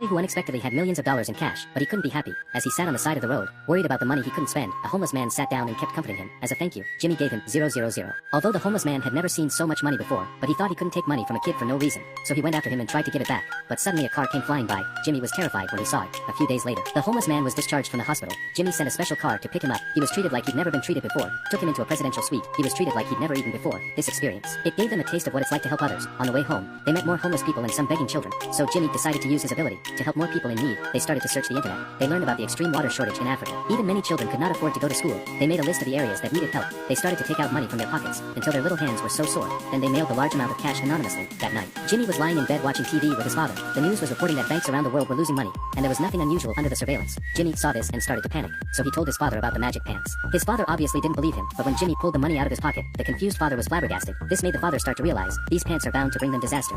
who unexpectedly had millions of dollars in cash, but he couldn't be happy. As he sat on the side of the road, worried about the money he couldn't spend, a homeless man sat down and kept comforting him. As a thank you, Jimmy gave him 000. Although the homeless man had never seen so much money before, but he thought he couldn't take money from a kid for no reason. So he went after him and tried to give it back. But suddenly a car came flying by. Jimmy was terrified when he saw it. A few days later, the homeless man was discharged from the hospital. Jimmy sent a special car to pick him up. He was treated like he'd never been treated before. Took him into a presidential suite. He was treated like he'd never eaten before. This experience, it gave them a taste of what it's like to help others. On the way home, they met more homeless people and some begging children. So Jimmy decided to use his ability to help more people in need. They started to search the internet. They learned about the extreme water shortage in Africa. Even many children could not afford to go to school. They made a list of the areas that needed help. They started to take out money from their pockets until their little hands were so sore. Then they mailed a large amount of cash anonymously. That night, Jimmy was lying in bed watching TV with his father. The news was reporting that banks around the world were losing money, and there was nothing unusual under the surveillance. Jimmy saw this and started to panic. So he told his father about the magic pants. His father obviously didn't believe him, but when Jimmy pulled the money out of his pocket, the confused father was flabbergasted. This made the father start to realize, these pants are bound to bring them disaster.